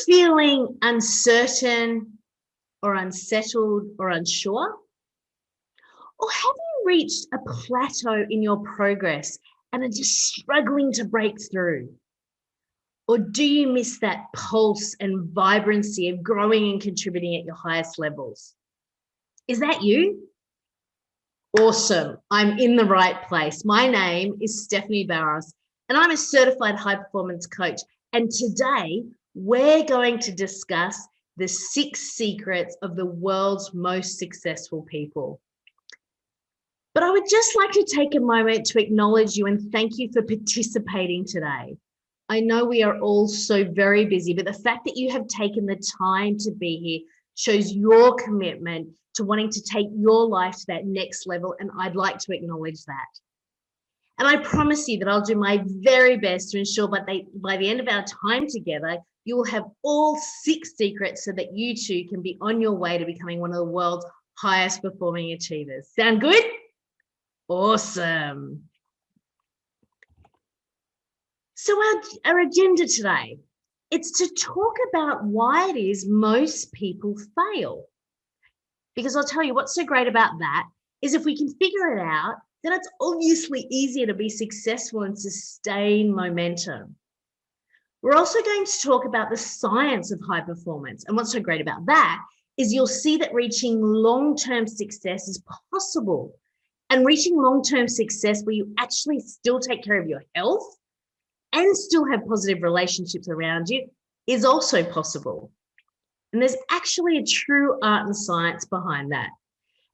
feeling uncertain or unsettled or unsure? Or have you reached a plateau in your progress and are just struggling to break through? Or do you miss that pulse and vibrancy of growing and contributing at your highest levels? Is that you? Awesome. I'm in the right place. My name is Stephanie Barros, and I'm a certified high performance coach. And today we're going to discuss the 6 secrets of the world's most successful people. But I would just like to take a moment to acknowledge you and thank you for participating today. I know we are all so very busy, but the fact that you have taken the time to be here shows your commitment to wanting to take your life to that next level, and I'd like to acknowledge that. And I promise you that I'll do my very best to ensure by the end of our time together, you will have all 6 secrets so that you too can be on your way to becoming one of the world's highest performing achievers. Sound good? Awesome. So our agenda today, it's to talk about why it is most people fail. Because I'll tell you what's so great about that is if we can figure it out, then it's obviously easier to be successful and sustain momentum. We're also going to talk about the science of high performance. And what's so great about that is you'll see that reaching long-term success is possible. And reaching long-term success where you actually still take care of your health and still have positive relationships around you is also possible. And there's actually a true art and science behind that.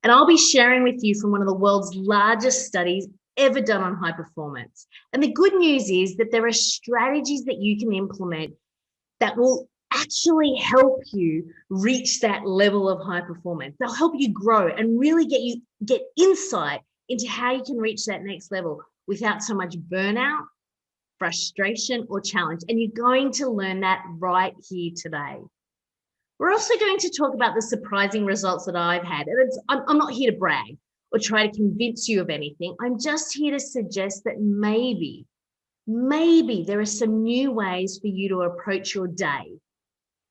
And I'll be sharing with you from one of the world's largest studies ever done on high performance. And the good news is that there are strategies that you can implement that will actually help you reach that level of high performance. They'll help you grow and really get insight into how you can reach that next level without so much burnout, frustration, or challenge. And you're going to learn that right here today. We're also going to talk about the surprising results that I've had. And I'm not here to brag or try to convince you of anything. I'm just here to suggest that maybe there are some new ways for you to approach your day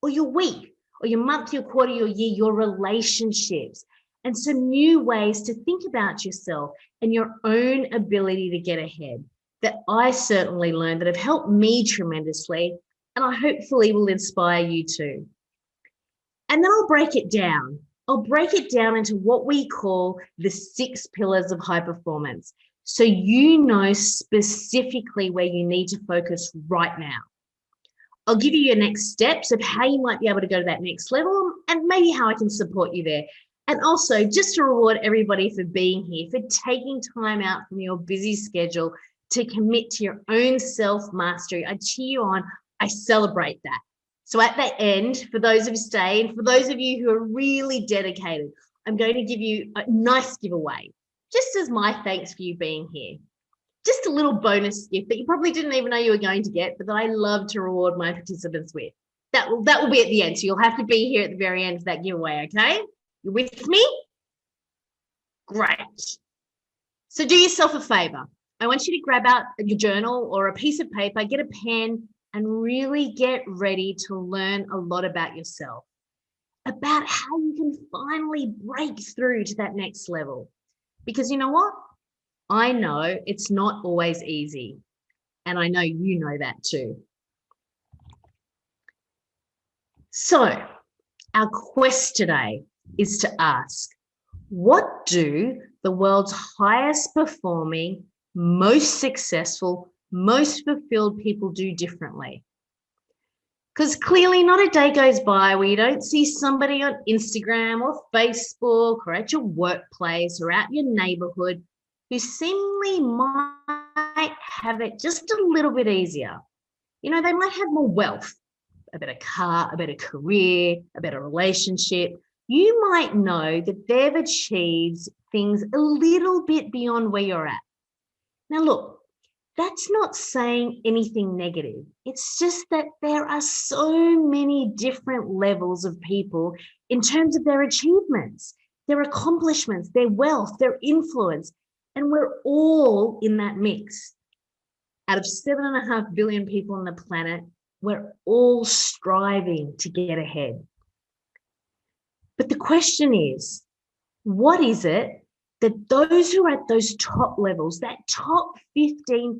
or your week or your month, your quarter, your year, your relationships, and some new ways to think about yourself and your own ability to get ahead that I certainly learned that have helped me tremendously, and I hopefully will inspire you too. And then I'll break it down. I'll break it down into what we call the 6 pillars of high performance. So you know specifically where you need to focus right now. I'll give you your next steps of how you might be able to go to that next level and maybe how I can support you there. And also just to reward everybody for being here, for taking time out from your busy schedule to commit to your own self-mastery. I cheer you on. I celebrate that. So at the end, for those of you staying, for those of you who are really dedicated, I'm going to give you a nice giveaway, just as my thanks for you being here. Just a little bonus gift that you probably didn't even know you were going to get, but that I love to reward my participants with. That will be at the end. So you'll have to be here at the very end of that giveaway, okay? You with me? Great. So do yourself a favor. I want you to grab out your journal or a piece of paper, get a pen, and really get ready to learn a lot about yourself, about how you can finally break through to that next level. Because you know what? I know it's not always easy, and I know you know that too. So our quest today is to ask, what do the world's highest performing, most successful, most fulfilled people do differently? Because clearly not a day goes by where you don't see somebody on Instagram or Facebook or at your workplace or out your neighborhood who seemingly might have it just a little bit easier. You know, they might have more wealth, a better car, a better career, a better relationship. You might know that they've achieved things a little bit beyond where you're at. Now, look, that's not saying anything negative. It's just that there are so many different levels of people in terms of their achievements, their accomplishments, their wealth, their influence, and we're all in that mix. Out of 7.5 billion people on the planet, We're all striving to get ahead. But the question is, what is it that those who are at those top levels, that top 15%,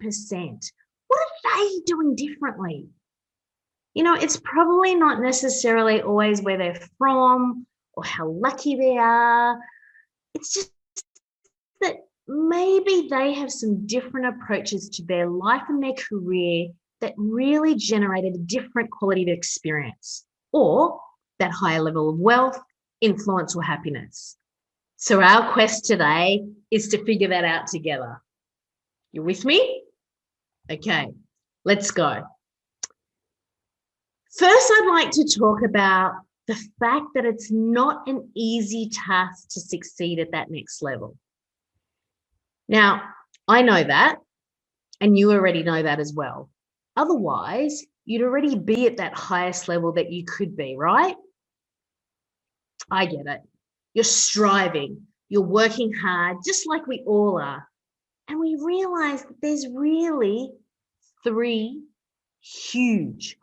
what are they doing differently? It's probably not necessarily always where they're from or how lucky they are. It's just that maybe they have some different approaches to their life and their career that really generated a different quality of experience or that higher level of wealth, influence, or happiness. So our quest today is to figure that out together. You with me? Okay, let's go. First, I'd like to talk about the fact that it's not an easy task to succeed at that next level. Now, I know that, and you already know that as well. Otherwise, you'd already be at that highest level that you could be, right? I get it. You're striving, you're working hard, just like we all are. And we realize that there's really 3 huge,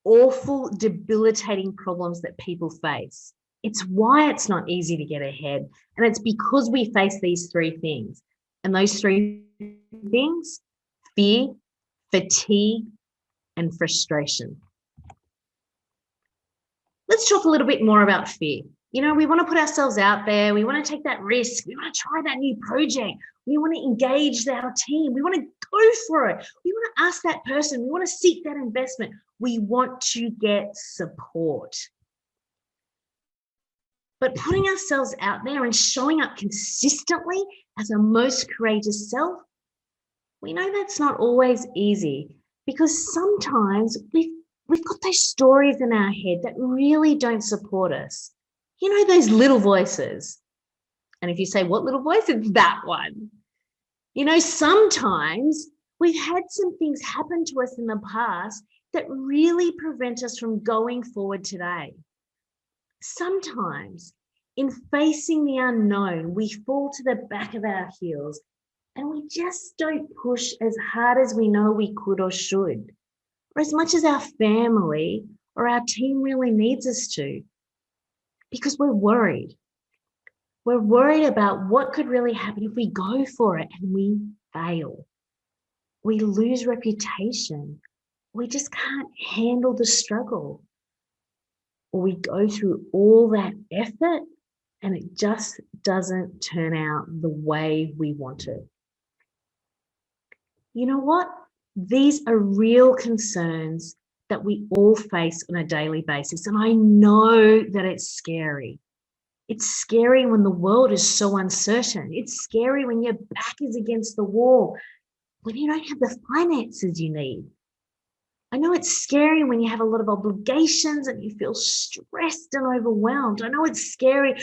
awful, debilitating problems that people face. It's why it's not easy to get ahead. And it's because we face these 3 things. And those 3 things, fear, fatigue, and frustration. Let's talk a little bit more about fear. We want to put ourselves out there. We want to take that risk. We want to try that new project. We want to engage our team. We want to go for it. We want to ask that person. We want to seek that investment. We want to get support. But putting ourselves out there and showing up consistently as our most courageous self, we know that's not always easy because sometimes we've got those stories in our head that really don't support us. Those little voices. And if you say, what little voice? It's that one. Sometimes we've had some things happen to us in the past that really prevent us from going forward today. Sometimes in facing the unknown, we fall to the back of our heels and we just don't push as hard as we know we could or should, or as much as our family or our team really needs us to, because we're worried. We're worried about what could really happen if we go for it and we fail. We lose reputation. We just can't handle the struggle. Or we go through all that effort and it just doesn't turn out the way we want it. You know what? These are real concerns that we all face on a daily basis. And I know that it's scary. It's scary when the world is so uncertain. It's scary when your back is against the wall, when you don't have the finances you need. I know it's scary when you have a lot of obligations and you feel stressed and overwhelmed. I know it's scary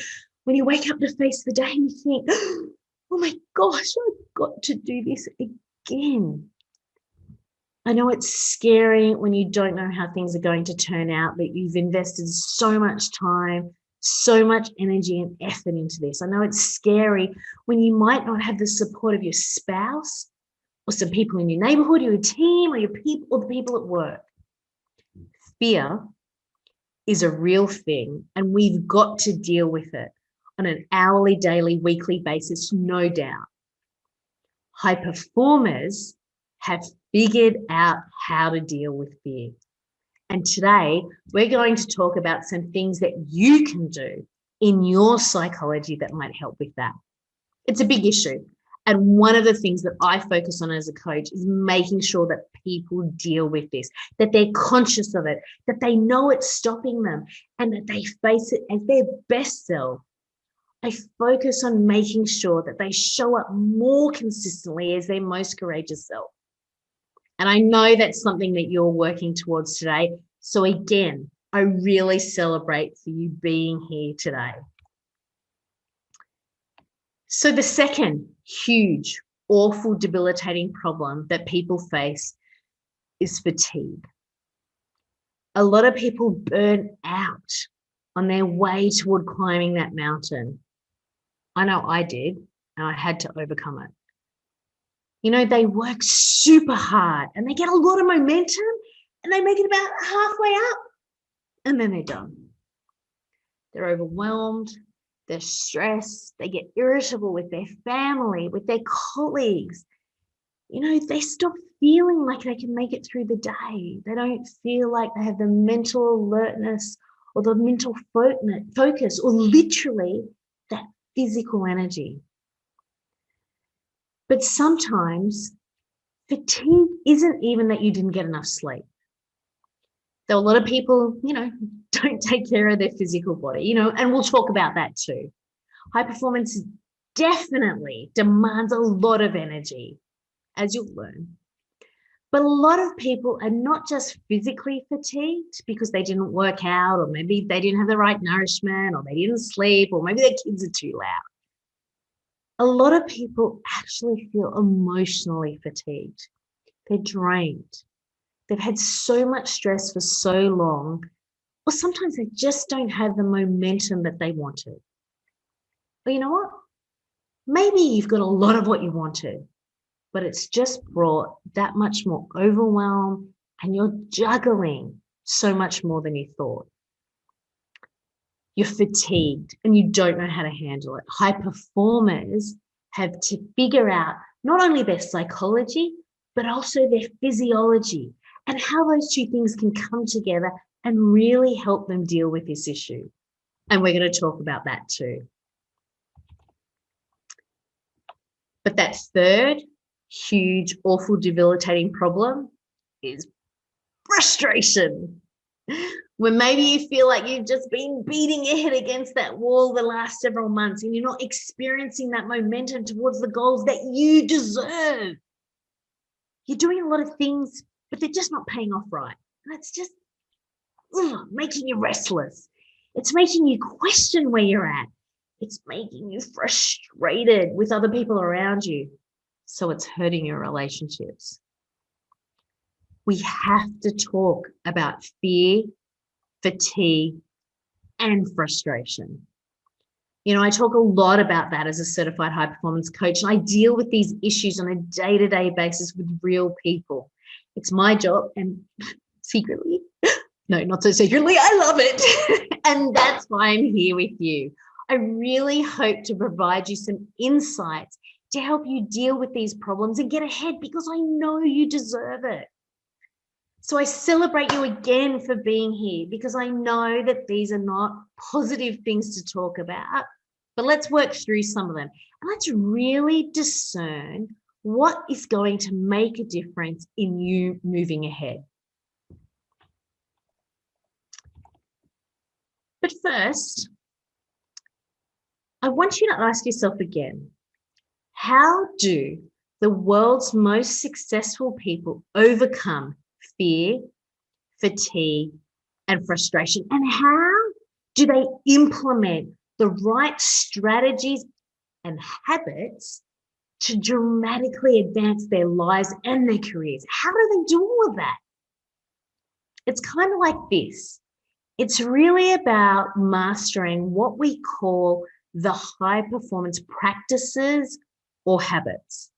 when you wake up to face the day and you think, oh my gosh, I've got to do this again. I know it's scary when you don't know how things are going to turn out, that you've invested so much time, so much energy and effort into this. I know it's scary when you might not have the support of your spouse or some people in your neighborhood, or your team, or your people, or the people at work. Fear is a real thing, and we've got to deal with it on an hourly, daily, weekly basis, no doubt. High performers have figured out how to deal with fear. And today, we're going to talk about some things that you can do in your psychology that might help with that. It's a big issue. And one of the things that I focus on as a coach is making sure that people deal with this, that they're conscious of it, that they know it's stopping them, and that they face it as their best self. I focus on making sure that they show up more consistently as their most courageous self. And I know that's something that you're working towards today. So again, I really celebrate for you being here today. So the second huge, awful, debilitating problem that people face is fatigue. A lot of people burn out on their way toward climbing that mountain. I know I did, and I had to overcome it. They work super hard and they get a lot of momentum and they make it about halfway up and then they're done. They're overwhelmed, they're stressed, they get irritable with their family, with their colleagues. They stop feeling like they can make it through the day. They don't feel like they have the mental alertness or the mental focus or literally that physical energy. But sometimes fatigue isn't even that you didn't get enough sleep. So a lot of people, don't take care of their physical body, and we'll talk about that too. High performance definitely demands a lot of energy, as you'll learn. But a lot of people are not just physically fatigued because they didn't work out, or maybe they didn't have the right nourishment, or they didn't sleep, or maybe their kids are too loud. A lot of people actually feel emotionally fatigued. They're drained. They've had so much stress for so long, or sometimes they just don't have the momentum that they wanted. But you know what? Maybe you've got a lot of what you wanted, but it's just brought that much more overwhelm and you're juggling so much more than you thought. You're fatigued and you don't know how to handle it. High performers have to figure out not only their psychology, but also their physiology and how those two things can come together and really help them deal with this issue. And we're going to talk about that too. But that third huge, awful, debilitating problem is frustration. When maybe you feel like you've just been beating your head against that wall the last several months and you're not experiencing that momentum towards the goals that you deserve. You're doing a lot of things, but they're just not paying off right. And it's just making you restless. It's making you question where you're at. It's making you frustrated with other people around you. So it's hurting your relationships. We have to talk about fear, fatigue, and frustration. I talk a lot about that as a certified high performance coach, and I deal with these issues on a day-to-day basis with real people. It's my job, and secretly, no, not so secretly, I love it. And that's why I'm here with you. I really hope to provide you some insights to help you deal with these problems and get ahead, because I know you deserve it. So I celebrate you again for being here, because I know that these are not positive things to talk about, but let's work through some of them. And let's really discern what is going to make a difference in you moving ahead. But first, I want you to ask yourself again, how do the world's most successful people overcome fear, fatigue, and frustration? And how do they implement the right strategies and habits to dramatically advance their lives and their careers? How do they do all of that? It's kind of like this. It's really about mastering what we call the high performance practices or habits.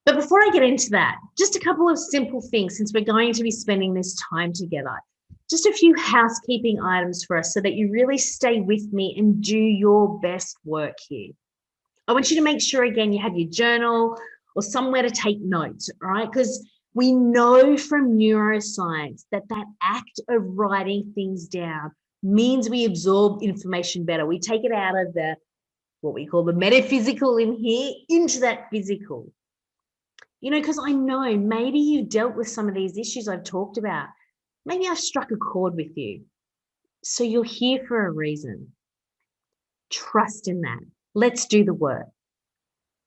But before I get into that, just a couple of simple things, since we're going to be spending this time together. Just a few housekeeping items for us so that you really stay with me and do your best work here. I want you to make sure, again, you have your journal or somewhere to take notes, all right? Because we know from neuroscience that that act of writing things down means we absorb information better. We take it out of the, what we call the metaphysical in here, into that physical. Because I know maybe you dealt with some of these issues I've talked about. Maybe I've struck a chord with you. So you're here for a reason. Trust in that. Let's do the work.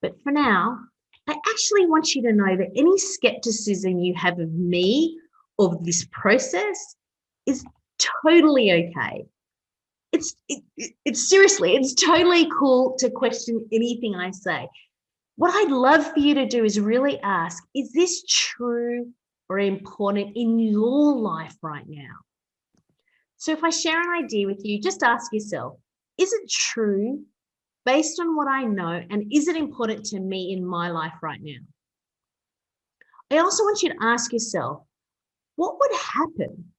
But for now, I actually want you to know that any skepticism you have of me or this process is totally okay. It's seriously, it's totally cool to question anything I say. What I'd love for you to do is really ask, is this true or important in your life right now? So if I share an idea with you, just ask yourself, is it true based on what I know, and is it important to me in my life right now? I also want you to ask yourself, what would happen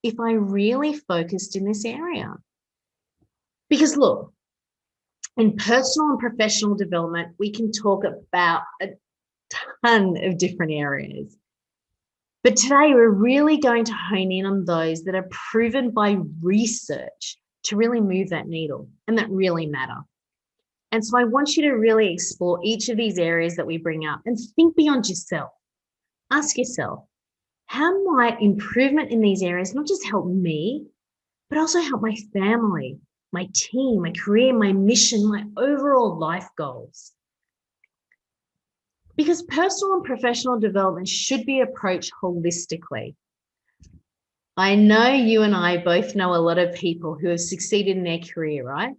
if I really focused in this area? Because look, in personal and professional development, we can talk about a ton of different areas. But today we're really going to hone in on those that are proven by research to really move that needle and that really matter. And so I want you to really explore each of these areas that we bring up and think beyond yourself. Ask yourself, how might improvement in these areas not just help me, but also help my family, my team, my career, my mission, my overall life goals? Because personal and professional development should be approached holistically. I know you and I both know a lot of people who have succeeded in their career, right?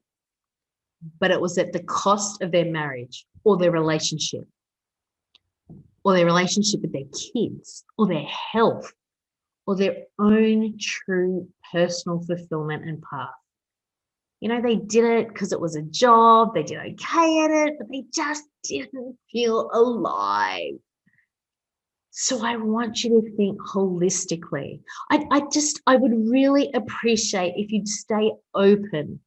But it was at the cost of their marriage or their relationship with their kids or their health or their own true personal fulfillment and path. You know, they did it because it was a job, they did okay at it, but they just didn't feel alive. So I want you to think holistically. I would really appreciate if you'd stay open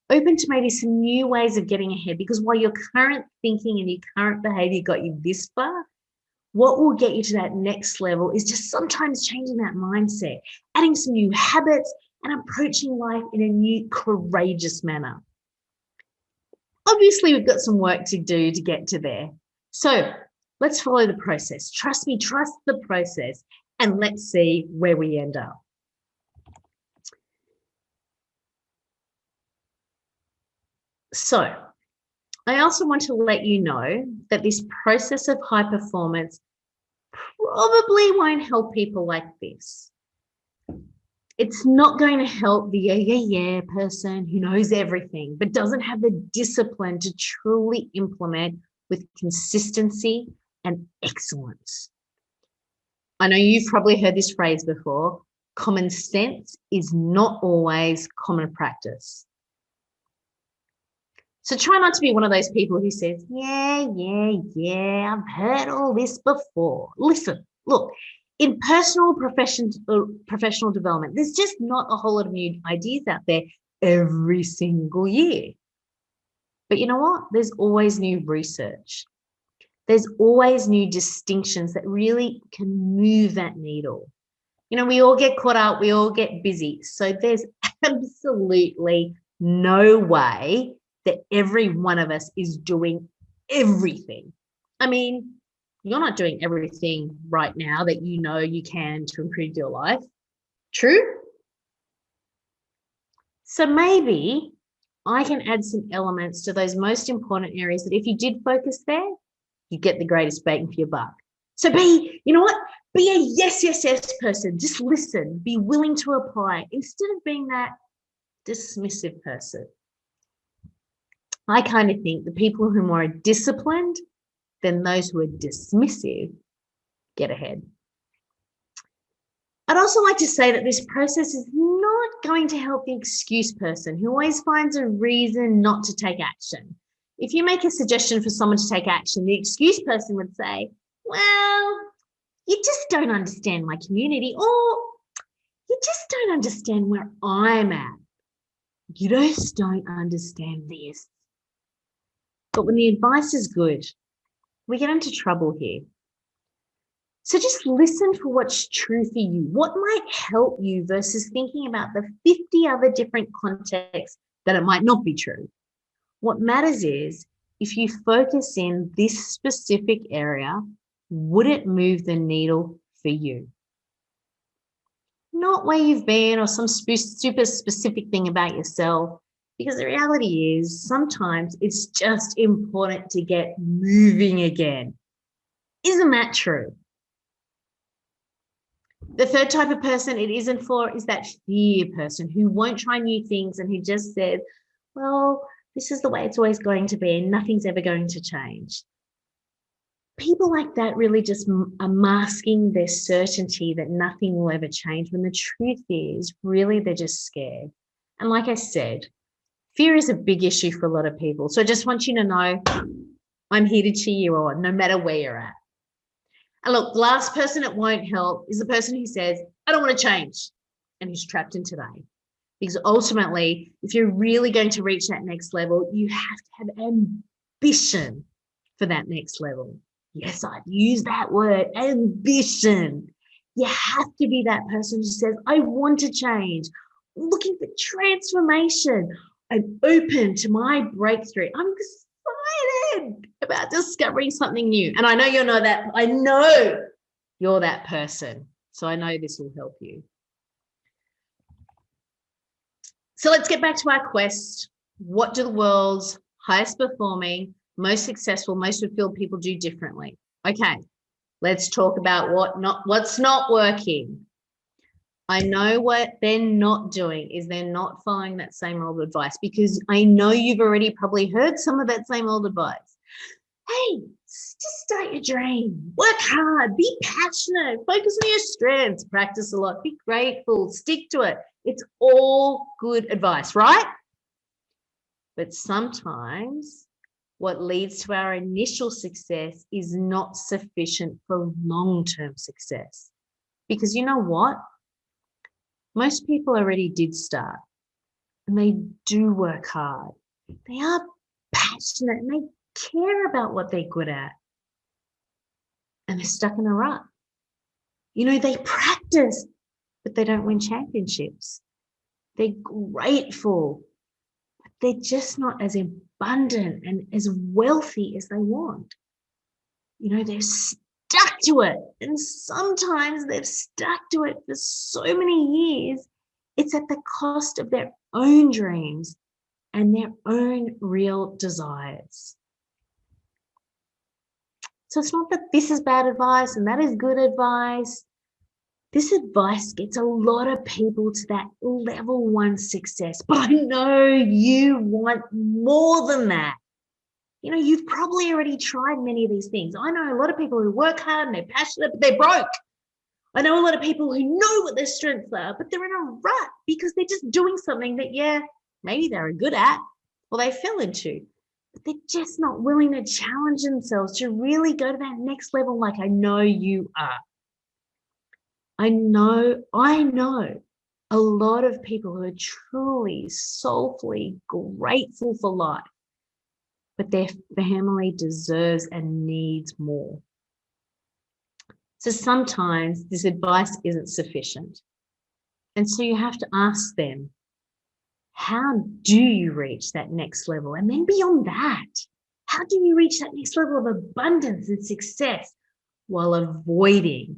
to maybe some new ways of getting ahead, because while your current thinking and your current behavior got you this far, what will get you to that next level is just sometimes changing that mindset, adding some new habits, and approaching life in a new, courageous manner. Obviously, we've got some work to do to get to there. So let's follow the process. Trust me, trust the process, and let's see where we end up. So I also want to let you know that this process of high performance probably won't help people like this. It's not going to help the yeah person who knows everything, but doesn't have the discipline to truly implement with consistency and excellence. I know you've probably heard this phrase before. Common sense is not always common practice. So try not to be one of those people who says, yeah, I've heard all this before. Listen, look, in personal professional development, there's just not a whole lot of new ideas out there every single year. But you know what? There's always new research. There's always new distinctions that really can move that needle. You know, we all get caught up, we all get busy. So there's absolutely no way that every one of us is doing everything. I mean, you're not doing everything right now that you know you can to improve your life. True? So maybe I can add some elements to those most important areas that if you did focus there, you get the greatest bang for your buck. So you know what? Be a yes person. Just listen, be willing to apply instead of being that dismissive person. I kind of think the people who are more disciplined than those who are dismissive get ahead. I'd also like to say that this process is not going to help the excuse person who always finds a reason not to take action. If you make a suggestion for someone to take action, the excuse person would say, well, you just don't understand my community, or you just don't understand where I'm at. You just don't understand this. But when the advice is good, we get into trouble here. So just listen for what's true for you. What might help you versus thinking about the 50 other different contexts that it might not be true. What matters is if you focus in this specific area, would it move the needle for you? Not where you've been or some super specific thing about yourself. Because the reality is sometimes it's just important to get moving again. Isn't that true? The third type of person it isn't for is that fear person who won't try new things and who just says, well, this is the way it's always going to be and nothing's ever going to change. People like that really just are masking their certainty that nothing will ever change when the truth is really they're just scared. And like I said, fear is a big issue for a lot of people. So I just want you to know I'm here to cheer you on, no matter where you're at. And look, the last person it won't help is the person who says, I don't want to change. And he's trapped in today. Because ultimately, if you're really going to reach that next level, you have to have ambition for that next level. Yes, I've used that word, ambition. You have to be that person who says, I want to change. I'm looking for transformation. I'm open to my breakthrough. I'm excited about discovering something new. And I know you know that. I know you're that person. So I know this will help you. So let's get back to our quest. What do the world's highest performing, most successful, most fulfilled people do differently? Okay, let's talk about what's not working. I know what they're not doing is they're not following that same old advice, because I know you've already probably heard some of that same old advice. Hey, just start your dream. Work hard. Be passionate. Focus on your strengths. Practice a lot. Be grateful. Stick to it. It's all good advice, right? But sometimes what leads to our initial success is not sufficient for long-term success. Because you know what? Most people already did start, and they do work hard. They are passionate and they care about what they're good at. And they're stuck in a rut. You know, they practice, but they don't win championships. They're grateful, but they're just not as abundant and as wealthy as they want. You know, they're stuck to it. And sometimes they've stuck to it for so many years, it's at the cost of their own dreams and their own real desires. So it's not that this is bad advice and that is good advice. This advice gets a lot of people to that level 1 success, but I know you want more than that. You know, you've probably already tried many of these things. I know a lot of people who work hard and they're passionate, but they're broke. I know a lot of people who know what their strengths are, but they're in a rut because they're just doing something that, yeah, maybe they're good at or they fell into, but they're just not willing to challenge themselves to really go to that next level like I know you are. I know a lot of people who are truly, soulfully grateful for life, but their family deserves and needs more. So sometimes this advice isn't sufficient. And so you have to ask them, how do you reach that next level? And then beyond that, how do you reach that next level of abundance and success while avoiding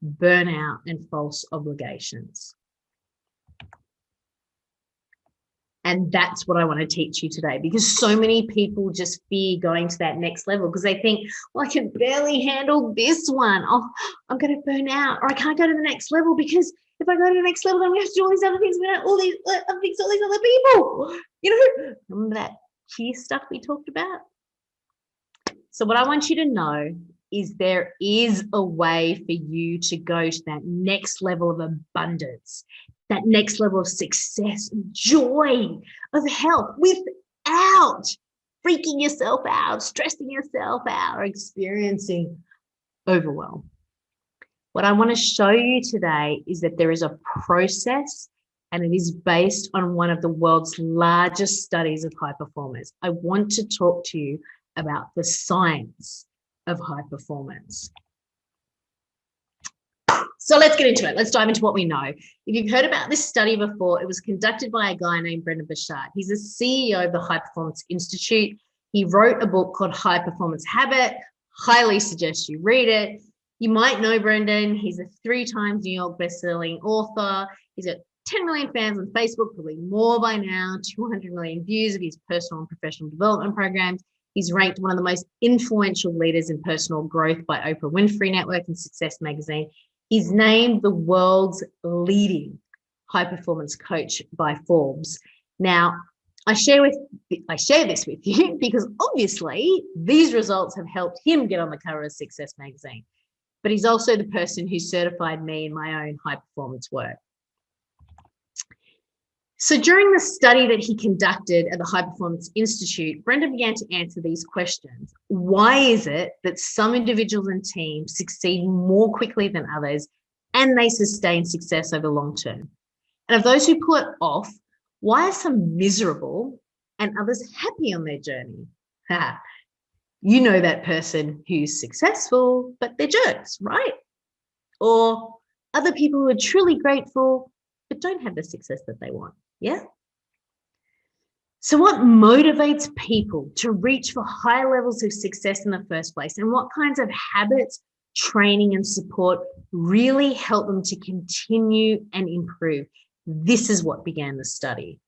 burnout and false obligations? And that's what I want to teach you today, because so many people just fear going to that next level because they think, well, I can barely handle this one. Oh, I'm going to burn out, or I can't go to the next level because if I go to the next level, then we have to do all these other things. We don't all these other things, all these other people. You know, remember that fear stuff we talked about? So what I want you to know is there is a way for you to go to that next level of abundance, that next level of success, joy, of health, without freaking yourself out, stressing yourself out, or experiencing overwhelm. What I want to show you today is that there is a process, and it is based on one of the world's largest studies of high performers. I want to talk to you about the science of high performance. So let's get into it. Let's dive into what we know. If you've heard about this study before, it was conducted by a guy named Brendon Burchard. He's the CEO of the High Performance Institute. He wrote a book called High Performance Habit. Highly suggest you read it. You might know Brendon. He's a 3-time New York bestselling author. He's got 10 million fans on Facebook, probably more by now, 200 million views of his personal and professional development programs. He's ranked one of the most influential leaders in personal growth by Oprah Winfrey Network and Success Magazine. He's named the world's leading high performance coach by Forbes. Now, I share this with you because obviously these results have helped him get on the cover of Success Magazine. But he's also the person who certified me in my own high performance work. So during the study that he conducted at the High Performance Institute, Brendon began to answer these questions. Why is it that some individuals and teams succeed more quickly than others? and they sustain success over the long term. And of those who pull it off, why are some miserable and others happy on their journey? You know that person who's successful, but they're jerks, right? Or other people who are truly grateful, but don't have the success that they want. Yeah. So, what motivates people to reach for high levels of success in the first place? And what kinds of habits, training, and support really help them to continue and improve? This is what began the study.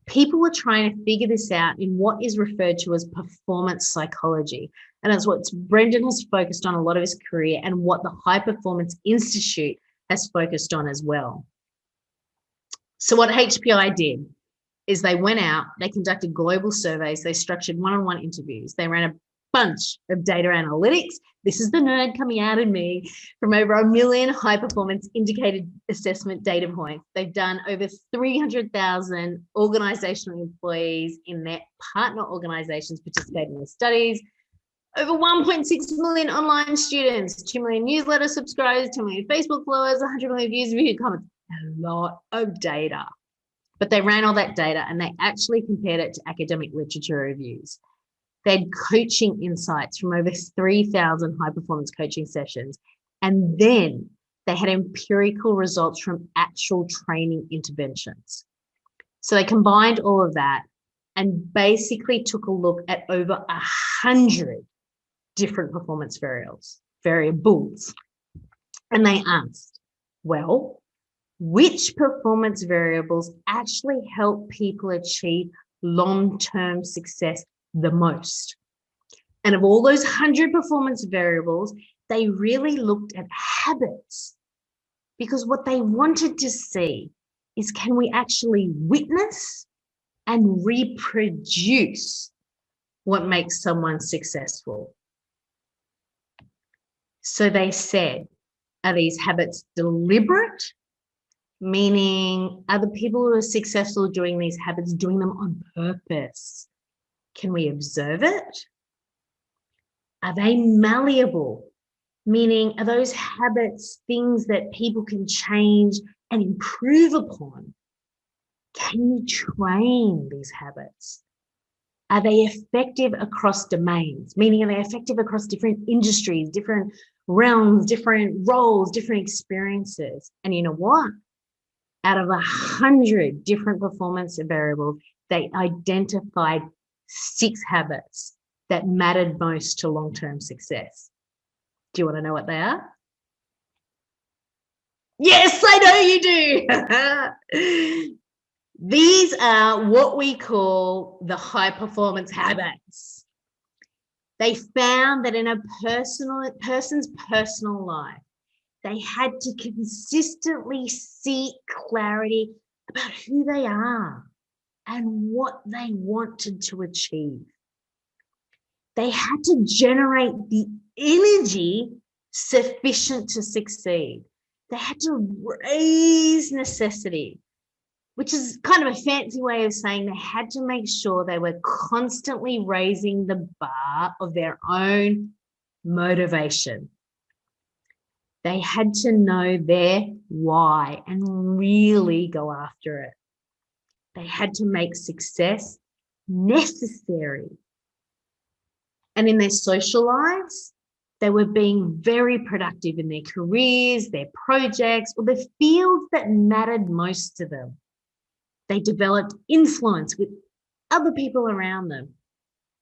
People were trying to figure this out in what is referred to as performance psychology. And that's what Brendon has focused on a lot of his career and what the High Performance Institute has focused on as well. So, what HPI did is they went out, they conducted global surveys, they structured one-on-one interviews, they ran a bunch of data analytics. This is the nerd coming out in me, from over 1 million high performance indicated assessment data points. They've done over 300,000 organizational employees in their partner organizations participating in the studies, over 1.6 million online students, 2 million newsletter subscribers, 2 million Facebook followers, 100 million views, reviews, comments, a lot of data. But they ran all that data and they actually compared it to academic literature reviews. They had coaching insights from over 3,000 high performance coaching sessions. And then they had empirical results from actual training interventions. So they combined all of that and basically took a look at over 100 different performance variables. And they asked, well, which performance variables actually help people achieve long-term success the most? And of all those 100 performance variables, they really looked at habits, because what they wanted to see is, can we actually witness and reproduce what makes someone successful? So they said, are these habits deliberate? Meaning, are the people who are successful doing these habits doing them on purpose? Can we observe it? Are they malleable? Meaning, are those habits things that people can change and improve upon? Can you train these habits? Are they effective across domains? Meaning, are they effective across different industries, different realms, different roles, different experiences? And you know what? Out of 100 different performance variables, they identified 6 habits that mattered most to long-term success. Do you want to know what they are? Yes, I know you do. These are what we call the high performance habits. They found that in a person's personal life, they had to consistently seek clarity about who they are and what they wanted to achieve. They had to generate the energy sufficient to succeed. They had to raise necessity, which is kind of a fancy way of saying they had to make sure they were constantly raising the bar of their own motivation. They had to know their why and really go after it. They had to make success necessary. And in their social lives, they were being very productive in their careers, their projects, or the fields that mattered most to them. They developed influence with other people around them,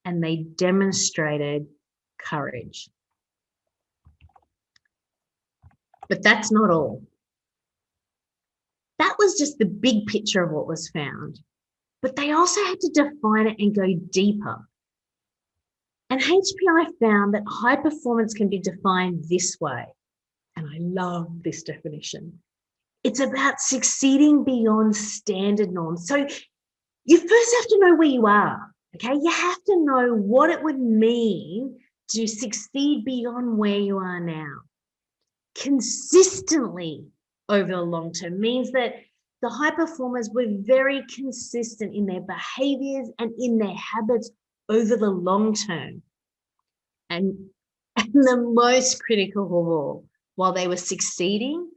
and they demonstrated courage. But that's not all. That was just the big picture of what was found. But they also had to define it and go deeper. And HPI found that high performance can be defined this way. And I love this definition. It's about succeeding beyond standard norms. So you first have to know where you are, okay? You have to know what it would mean to succeed beyond where you are now. Consistently over the long term means that the high performers were very consistent in their behaviors and in their habits over the long term. And the most critical of all, while they were succeeding,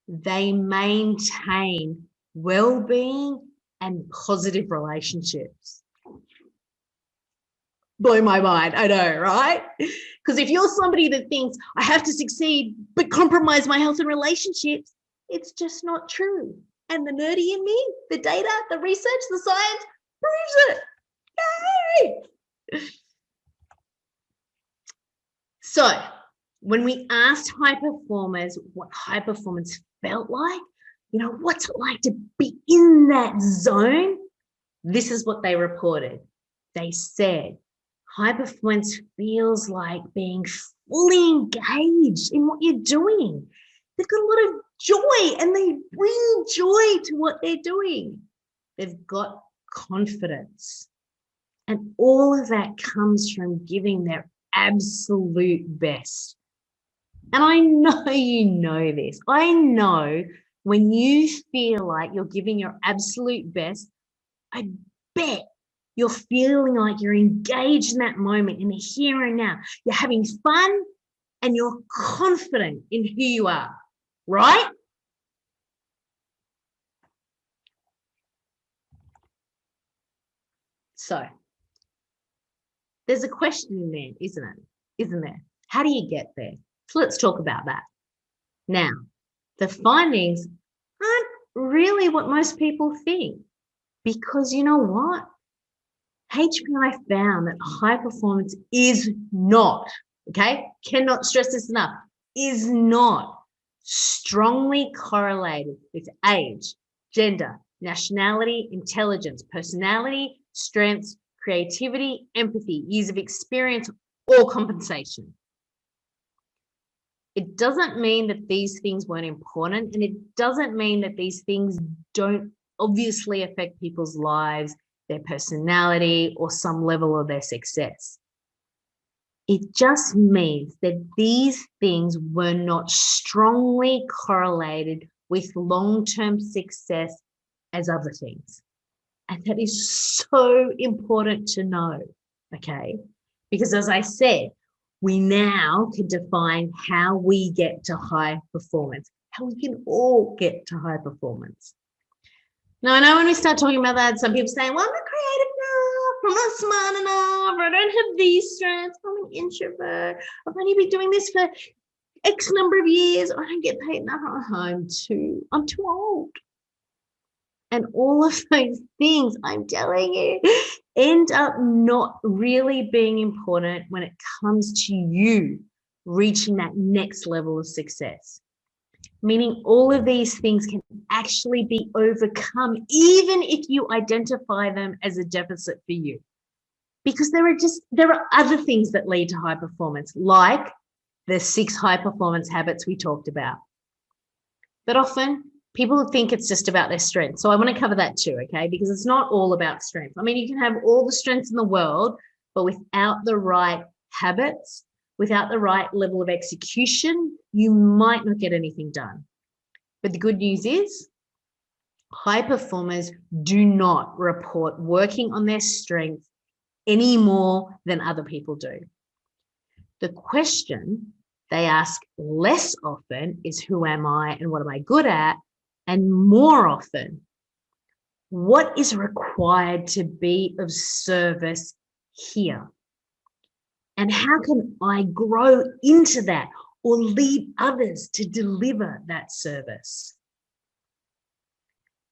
They maintain well-being and positive relationships. Blow my mind, I know, right? Because if you're somebody that thinks I have to succeed but compromise my health and relationships, it's just not true. And the nerdy in me, the data, the research, the science proves it. Yay! So when we asked high performers what high performance felt like, what's it like to be in that zone? This is what they reported. They said, high performance feels like being fully engaged in what you're doing. They've got a lot of joy and they bring joy to what they're doing. They've got confidence. And all of that comes from giving their absolute best. And I know you know this. I know when you feel like you're giving your absolute best, I bet you're feeling like you're engaged in that moment, in the here and now. You're having fun and you're confident in who you are, right? So there's a question in there, isn't there? How do you get there? So let's talk about that. Now, the findings aren't really what most people think, because you know what? HPI found that high performance is not, okay, cannot stress this enough, is not strongly correlated with age, gender, nationality, intelligence, personality, strengths, creativity, empathy, years of experience, or compensation. It doesn't mean that these things weren't important, and it doesn't mean that these things don't obviously affect people's lives, their personality, or some level of their success. It just means that these things were not strongly correlated with long-term success as other things. And that is so important to know, okay? Because as I said, we now can define how we get to high performance, how we can all get to high performance. Now, I know when we start talking about that, some people say, well, I'm not creative enough, I'm not smart enough, or I don't have these strengths, I'm an introvert, I've only been doing this for X number of years, I don't get paid enough, I'm too old. And all of those things, I'm telling you, end up not really being important when it comes to you reaching that next level of success. Meaning all of these things can actually be overcome, even if you identify them as a deficit for you. Because there are other things that lead to high performance, like the 6 high performance habits we talked about. But often people think it's just about their strengths. So I want to cover that too, okay? Because it's not all about strength. I mean, you can have all the strengths in the world, but without the right habits, without the right level of execution, you might not get anything done. But the good news is high performers do not report working on their strengths any more than other people do. The question they ask less often is, who am I and what am I good at? And more often, what is required to be of service here? And how can I grow into that or lead others to deliver that service?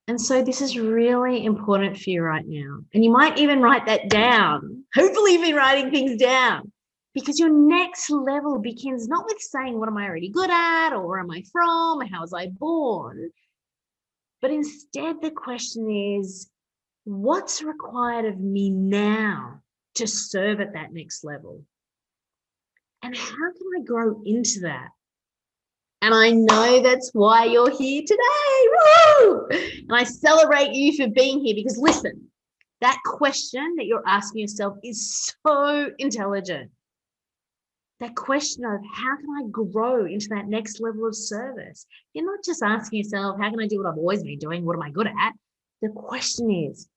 And so this is really important for you right now. And you might even write that down. Hopefully you've been writing things down, because your next level begins not with saying, what am I already good at, or where am I from, or how was I born? But instead the question is, what's required of me now to serve at that next level? And how can I grow into that? And I know that's why you're here today. Woo! And I celebrate you for being here, because listen, that question that you're asking yourself is so intelligent. That question of how can I grow into that next level of service? You're not just asking yourself, how can I do what I've always been doing? What am I good at? The question is,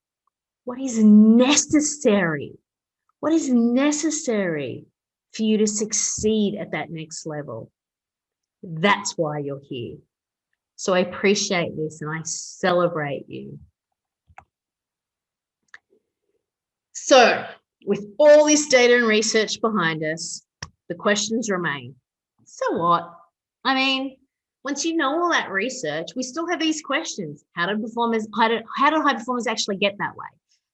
what is necessary? What is necessary for you to succeed at that next level? That's why you're here. So I appreciate this and I celebrate you. So with all this data and research behind us, the questions remain. So what? I mean, once you know all that research, we still have these questions. How do high performers actually get that way?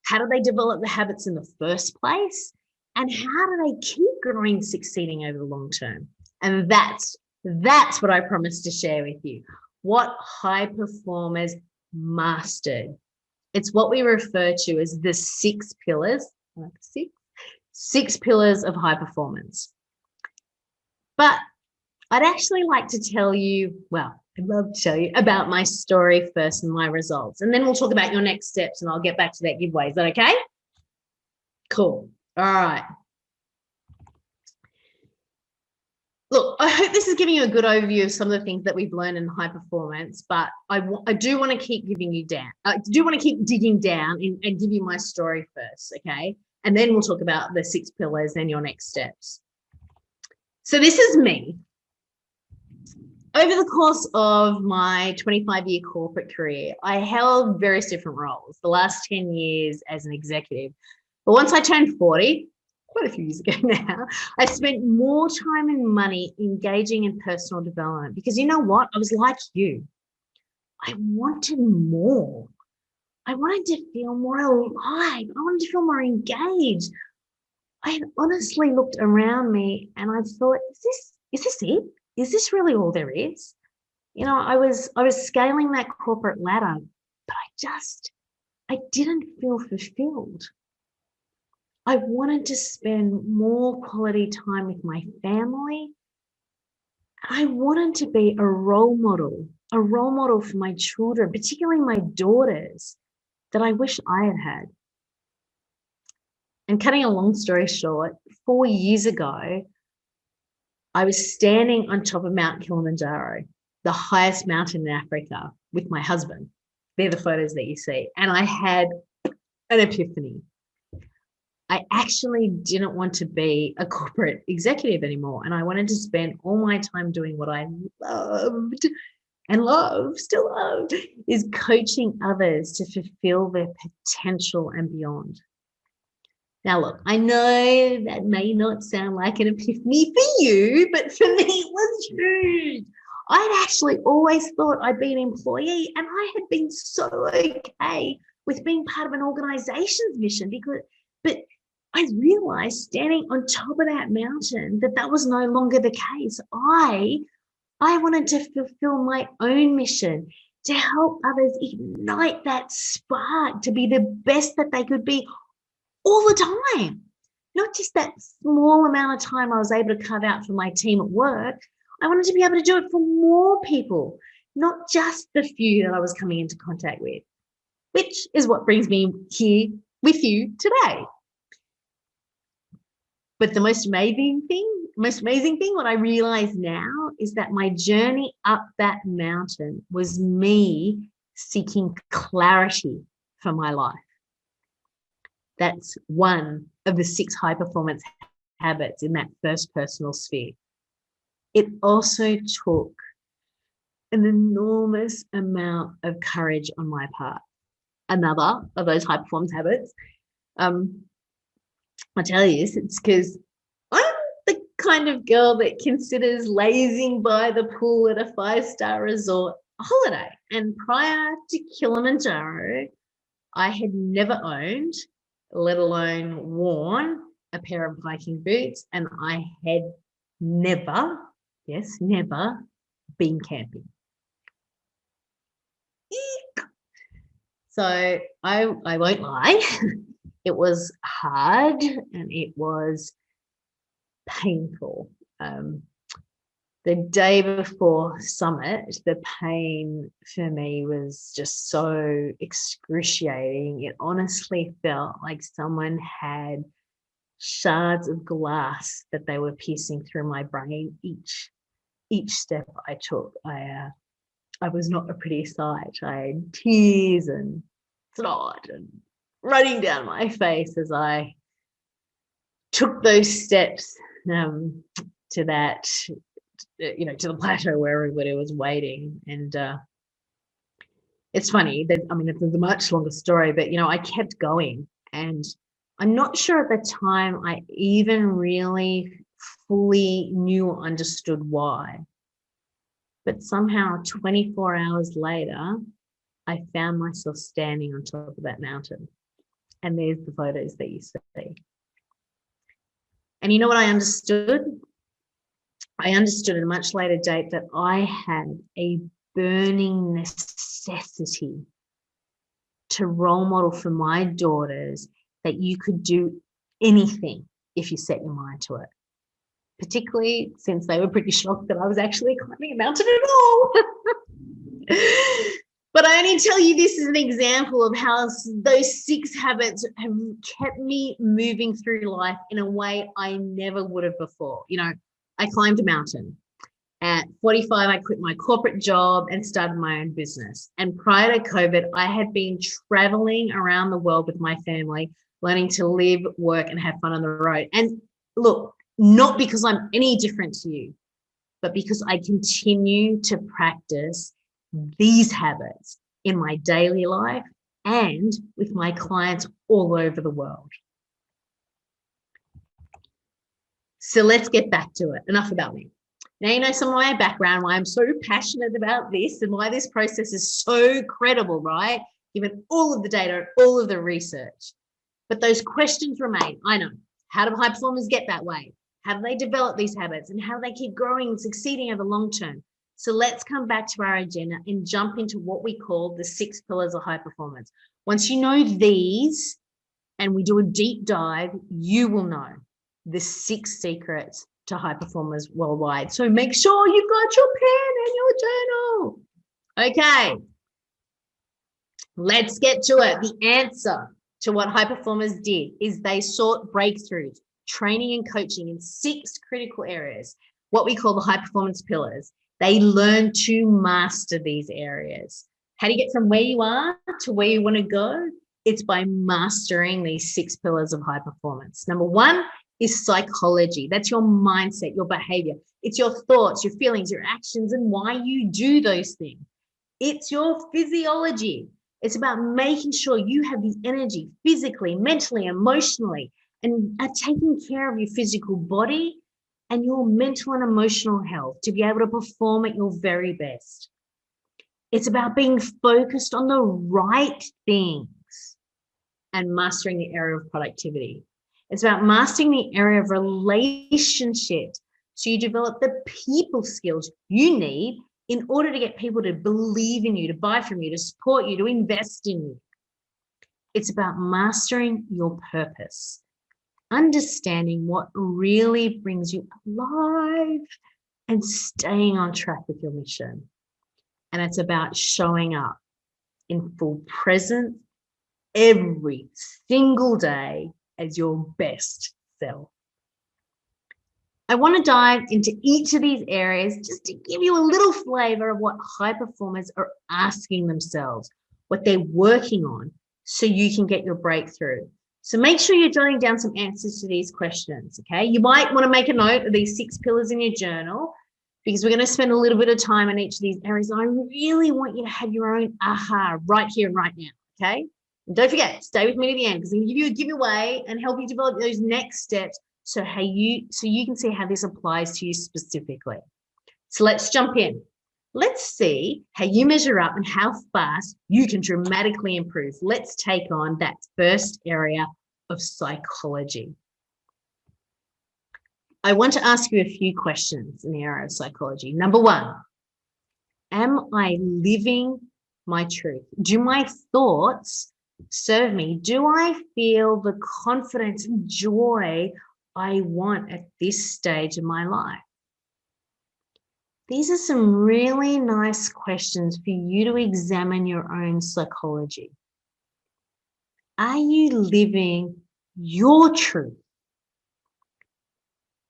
How do they develop the habits in the first place? And how do they keep growing, succeeding over the long term? And that's what I promised to share with you. What high performers mastered. It's what we refer to as the 6 pillars, six pillars of high performance. But I'd actually like to tell you, well, I'd love to tell you about my story first and my results. And then we'll talk about your next steps and I'll get back to that giveaway. Is that okay? Cool. All right. Look, I hope this is giving you a good overview of some of the things that we've learned in high performance, but I do want to keep giving you down. I do want to keep digging down and give you my story first, okay? And then we'll talk about the 6 pillars and your next steps. So this is me. Over the course of my 25-year corporate career, I held various different roles, the last 10 years as an executive. But once I turned 40, quite a few years ago now, I spent more time and money engaging in personal development because you know what? I was like you. I wanted more. I wanted to feel more alive. I wanted to feel more engaged. I had honestly looked around me and I thought, is this it? Is this really all there is? You know, I was scaling that corporate ladder, but I didn't feel fulfilled. I wanted to spend more quality time with my family. I wanted to be a role model for my children, particularly my daughters, that I wish I had had. And cutting a long story short, 4 years ago, I was standing on top of Mount Kilimanjaro, the highest mountain in Africa, with my husband. They're the photos that you see. And I had an epiphany. I actually didn't want to be a corporate executive anymore. And I wanted to spend all my time doing what I loved and still love, is coaching others to fulfill their potential and beyond. Now, look, I know that may not sound like an epiphany for you, but for me, it was huge. I'd actually always thought I'd be an employee, and I had been so okay with being part of an organization's mission but I realized standing on top of that mountain that was no longer the case. I wanted to fulfill my own mission, to help others ignite that spark, to be the best that they could be all the time, not just that small amount of time I was able to carve out for my team at work. I wanted to be able to do it for more people, not just the few that I was coming into contact with, which is what brings me here with you today. But the most amazing thing, what I realize now is that my journey up that mountain was me seeking clarity for my life. That's one of the 6 high performance habits in that first personal sphere. It also took an enormous amount of courage on my part. Another of those high performance habits. I tell you this, it's because I'm the kind of girl that considers lazing by the pool at a 5-star resort a holiday. And prior to Kilimanjaro, I had never owned, let alone worn, a pair of hiking boots, and I had never been camping. Eek. So I won't lie, it was hard and it was painful. The day before summit, the pain for me was just so excruciating. It honestly felt like someone had shards of glass that they were piercing through my brain each step I took. I was not a pretty sight. I had tears and snot and running down my face as I took those steps to that, to the plateau where everybody was waiting. And It's funny that, I mean, it's a much longer story, but, I kept going. And I'm not sure at the time I even really fully knew or understood why. But somehow 24 hours later, I found myself standing on top of that mountain. And there's the photos that you see. And you know what I understood? I understood at a much later date that I had a burning necessity to role model for my daughters that you could do anything if you set your mind to it, particularly since they were pretty shocked that I was actually climbing a mountain at all. But I only tell you this as an example of how those 6 habits have kept me moving through life in a way I never would have before. I climbed a mountain. At 45, I quit my corporate job and started my own business. And prior to COVID, I had been traveling around the world with my family, learning to live, work, and have fun on the road. And look, not because I'm any different to you, but because I continue to practice these habits in my daily life and with my clients all over the world. So let's get back to it. Enough about me. Now you know some of my background, why I'm so passionate about this and why this process is so credible, right? Given all of the data, all of the research. But those questions remain. I know. How do high performers get that way? How do they develop these habits? And how do they keep growing and succeeding over the long term? So let's come back to our agenda and jump into what we call the 6 pillars of high performance. Once you know these and we do a deep dive, you will know the 6 secrets to high performers worldwide. So make sure you've got your pen and your journal. Okay, let's get to it. The answer to what high performers did is they sought breakthroughs, training and coaching in 6 critical areas, what we call the high performance pillars. They learned to master these areas. How do you get from where you are to where you want to go? It's by mastering these 6 pillars of high performance. Number 1 is psychology. That's your mindset, your behavior. It's your thoughts, your feelings, your actions, and why you do those things. It's your physiology. It's about making sure you have the energy physically, mentally, emotionally, and are taking care of your physical body and your mental and emotional health to be able to perform at your very best. It's about being focused on the right things and mastering the area of productivity. It's about mastering the area of relationships. So you develop the people skills you need in order to get people to believe in you, to buy from you, to support you, to invest in you. It's about mastering your purpose, understanding what really brings you alive and staying on track with your mission. And it's about showing up in full presence every single day as your best self. I want to dive into each of these areas just to give you a little flavor of what high performers are asking themselves, what they're working on, so you can get your breakthrough. So make sure you're jotting down some answers to these questions, okay? You might want to make a note of these 6 pillars in your journal because we're going to spend a little bit of time on each of these areas. I really want you to have your own aha right here and right now, okay? And don't forget, stay with me to the end because I'm going to give you a giveaway and help you develop those next steps so you can see how this applies to you specifically. So let's jump in. Let's see how you measure up and how fast you can dramatically improve. Let's take on that first area of psychology. I want to ask you a few questions in the area of psychology. Number 1, am I living my truth? Do my thoughts serve me? Do I feel the confidence and joy I want at this stage of my life? These are some really nice questions for you to examine your own psychology. Are you living your truth?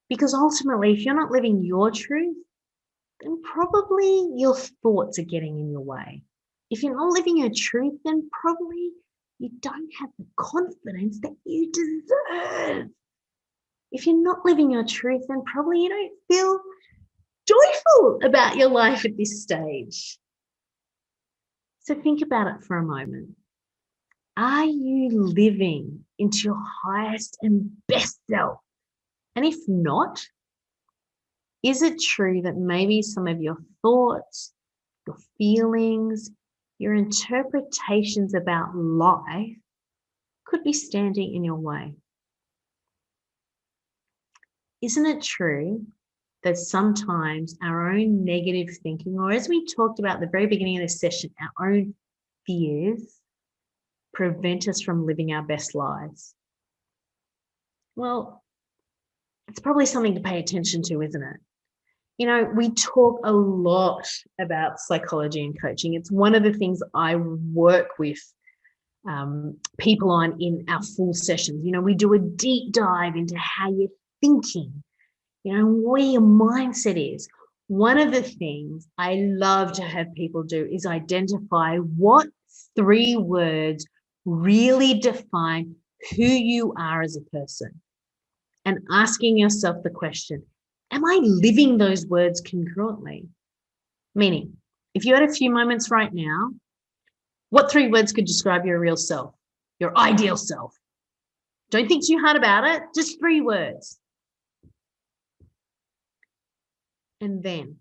Because ultimately, if you're not living your truth, then probably your thoughts are getting in your way. If you're not living your truth, then probably you don't have the confidence that you deserve. If you're not living your truth, then probably you don't feel joyful about your life at this stage. So think about it for a moment. Are you living into your highest and best self? And if not, is it true that maybe some of your thoughts, your feelings, your interpretations about life could be standing in your way? Isn't it true that sometimes our own negative thinking, or as we talked about at the very beginning of this session, our own fears prevent us from living our best lives? Well, it's probably something to pay attention to, isn't it? You know, we talk a lot about psychology and coaching. It's one of the things I work with people on in our full sessions. You know, we do a deep dive into how you're thinking, you know, where your mindset is. One of the things I love to have people do is identify what 3 words really define who you are as a person, and asking yourself the question, am I living those words congruently? Meaning, if you had a few moments right now, what 3 words could describe your real self, your ideal self? Don't think too hard about it, just 3 words. And then,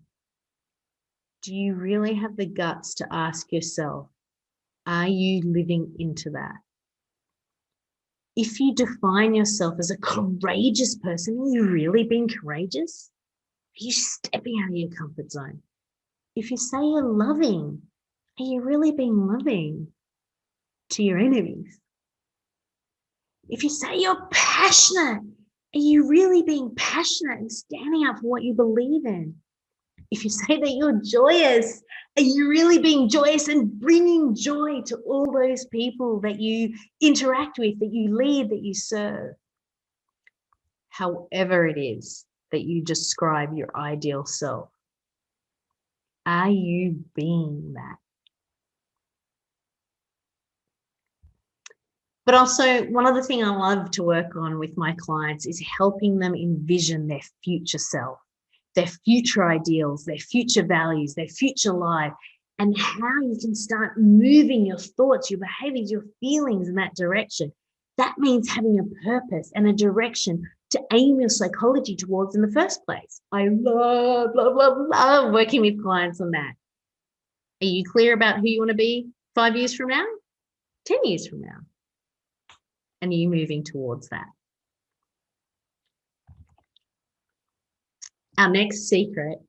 do you really have the guts to ask yourself, are you living into that? If you define yourself as a courageous person, are you really being courageous? Are you stepping out of your comfort zone? If you say you're loving, are you really being loving to your enemies? If you say you're passionate, are you really being passionate and standing up for what you believe in? If you say that you're joyous, are you really being joyous and bringing joy to all those people that you interact with, that you lead, that you serve? However it is that you describe your ideal self, are you being that? But also, one other thing I love to work on with my clients is helping them envision their future self, their future ideals, their future values, their future life, and how you can start moving your thoughts, your behaviors, your feelings in that direction. That means having a purpose and a direction to aim your psychology towards in the first place. I love working with clients on that. Are you clear about who you want to be 5 years from now, 10 years from now? And are you moving towards that? Our next secret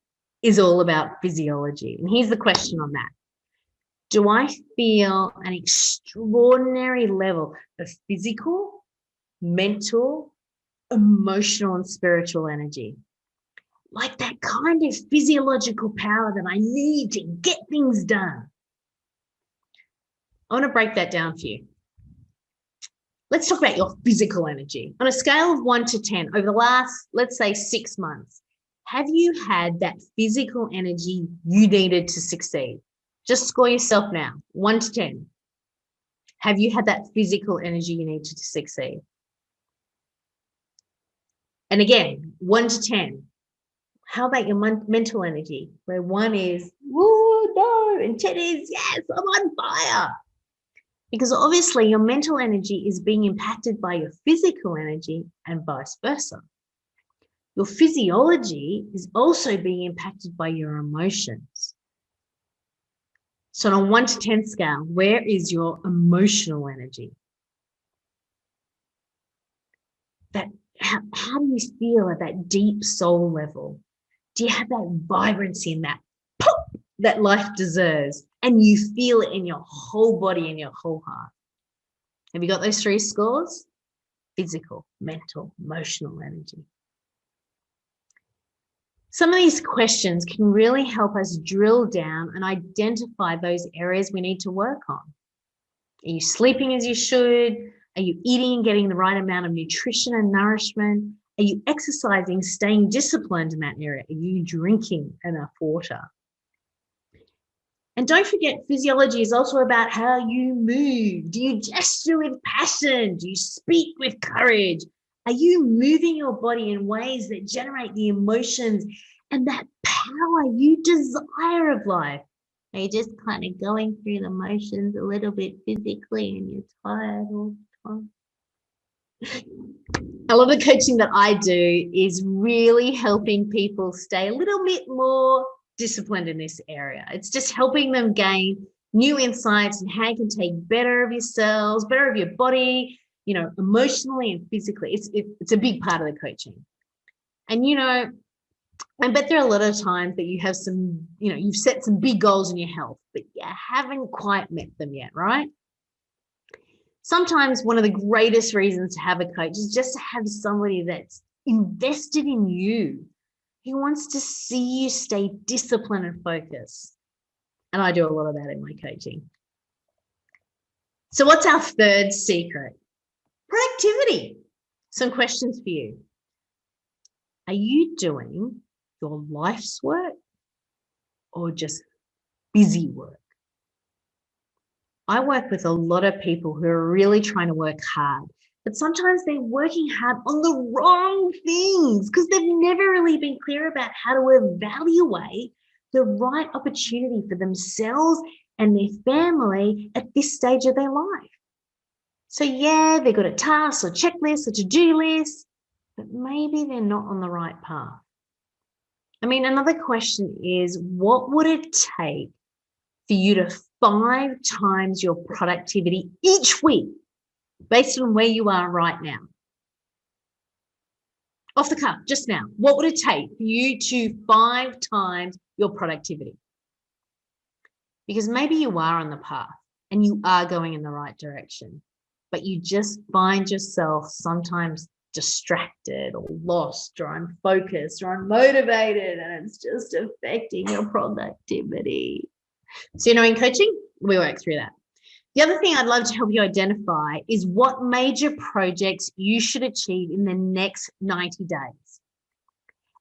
is all about physiology. And here's the question on that. Do I feel an extraordinary level of physical, mental, emotional, and spiritual energy? Like that kind of physiological power that I need to get things done. I want to break that down for you. Let's talk about your physical energy. On a scale of 1 to 10, over the last, let's say, 6 months, have you had that physical energy you needed to succeed? Just score yourself now, 1 to 10. Have you had that physical energy you needed to succeed? And again, 1 to 10. How about your mental energy, where 1 is, woo, no, and 10 is, yes, I'm on fire? Because obviously your mental energy is being impacted by your physical energy and vice versa. Your physiology is also being impacted by your emotions. So on a 1 to 10 scale, where is your emotional energy? How do you feel at that deep soul level? Do you have that vibrancy and that pop that life deserves? And you feel it in your whole body and your whole heart. Have you got those 3 scores? Physical, mental, emotional energy. Some of these questions can really help us drill down and identify those areas we need to work on. Are you sleeping as you should? Are you eating and getting the right amount of nutrition and nourishment? Are you exercising, staying disciplined in that area? Are you drinking enough water? And don't forget, physiology is also about how you move. Do you gesture with passion? Do you speak with courage? Are you moving your body in ways that generate the emotions and that power you desire of life? Are you just kind of going through the motions a little bit physically and you're tired all the time? A lot of the coaching that I do is really helping people stay a little bit more disciplined in this area. It's just helping them gain new insights and how you can take better of yourselves, better of your body, emotionally and physically. It's a big part of the coaching. And, I bet there are a lot of times that you have some, you've set some big goals in your health, but you haven't quite met them yet, right? Sometimes one of the greatest reasons to have a coach is just to have somebody that's invested in you, who wants to see you stay disciplined and focused. And I do a lot of that in my coaching. So what's our third secret? Productivity. Some questions for you. Are you doing your life's work or just busy work? I work with a lot of people who are really trying to work hard, but sometimes they're working hard on the wrong things because they've never really been clear about how to evaluate the right opportunity for themselves and their family at this stage of their life. So yeah, they've got a task or checklist or to-do list, but maybe they're not on the right path. I mean, another question is, what would it take for you to 5 times your productivity each week based on where you are right now? Off the cuff, just now, what would it take for you to 5 times your productivity? Because maybe you are on the path and you are going in the right direction, but you just find yourself sometimes distracted or lost or unfocused or unmotivated, and it's just affecting your productivity. So, in coaching, we work through that. The other thing I'd love to help you identify is what major projects you should achieve in the next 90 days.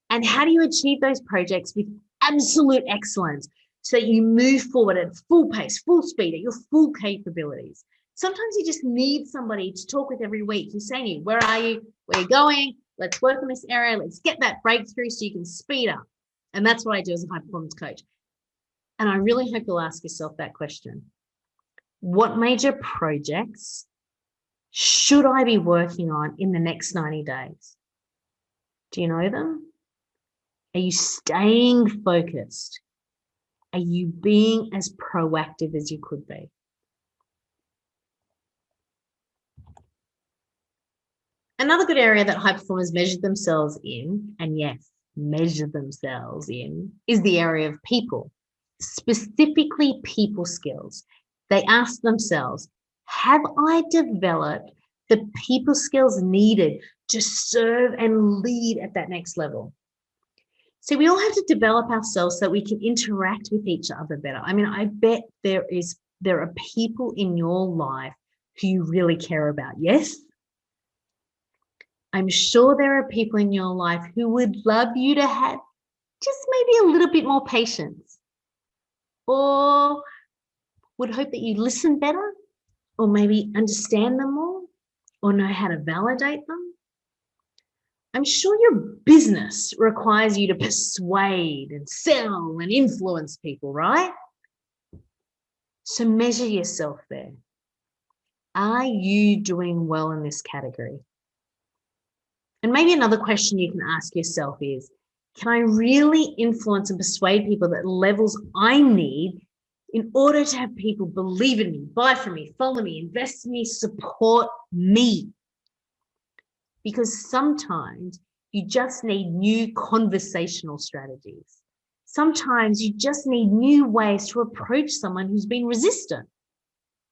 And how do you achieve those projects with absolute excellence so that you move forward at full pace, full speed, at your full capabilities? Sometimes you just need somebody to talk with every week who's saying to you, where are you? Where are you going? Let's work on this area. Let's get that breakthrough so you can speed up. And that's what I do as a high performance coach. And I really hope you'll ask yourself that question. What major projects should I be working on in the next 90 days? Do you know them? Are you staying focused? Are you being as proactive as you could be? Another good area that high performers measure themselves in, and yes, measure themselves in, is the area of people, specifically people skills. They ask themselves, have I developed the people skills needed to serve and lead at that next level? So we all have to develop ourselves so we can interact with each other better. I mean, I bet there are people in your life who you really care about. Yes? I'm sure there are people in your life who would love you to have just maybe a little bit more patience, or would hope that you listen better, or maybe understand them more, or know how to validate them. I'm sure your business requires you to persuade and sell and influence people, right? So measure yourself there. Are you doing well in this category? And maybe another question you can ask yourself is, can I really influence and persuade people at levels I need in order to have people believe in me, buy from me, follow me, invest in me, support me? Because sometimes you just need new conversational strategies. Sometimes you just need new ways to approach someone who's been resistant.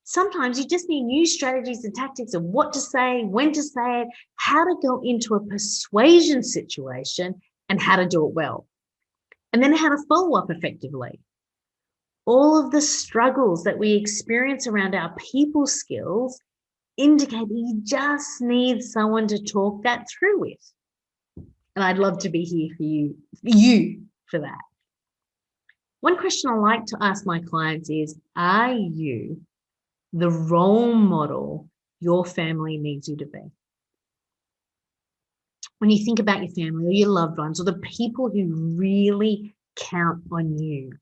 Sometimes you just need new strategies and tactics of what to say, when to say it, how to go into a persuasion situation, and how to do it well. And then how to follow up effectively. All of the struggles that we experience around our people skills indicate that you just need someone to talk that through with. And I'd love to be here for you for that. One question I like to ask my clients is, are you the role model your family needs you to be? When you think about your family or your loved ones or the people who really count on you,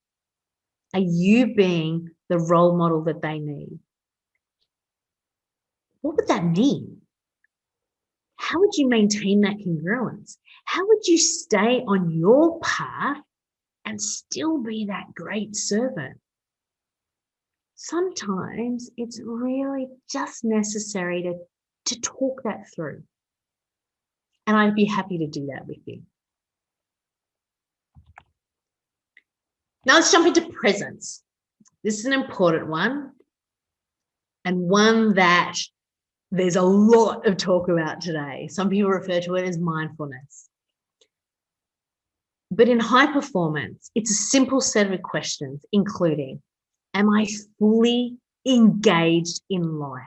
Are you being the role model that they need? What would that mean? How would you maintain that congruence? How would you stay on your path and still be that great servant? Sometimes it's really just necessary to talk that through. And I'd be happy to do that with you. Now let's jump into presence. This is an important one, and one that there's a lot of talk about today. Some people refer to it as mindfulness. But in high performance, it's a simple set of questions, including, am I fully engaged in life?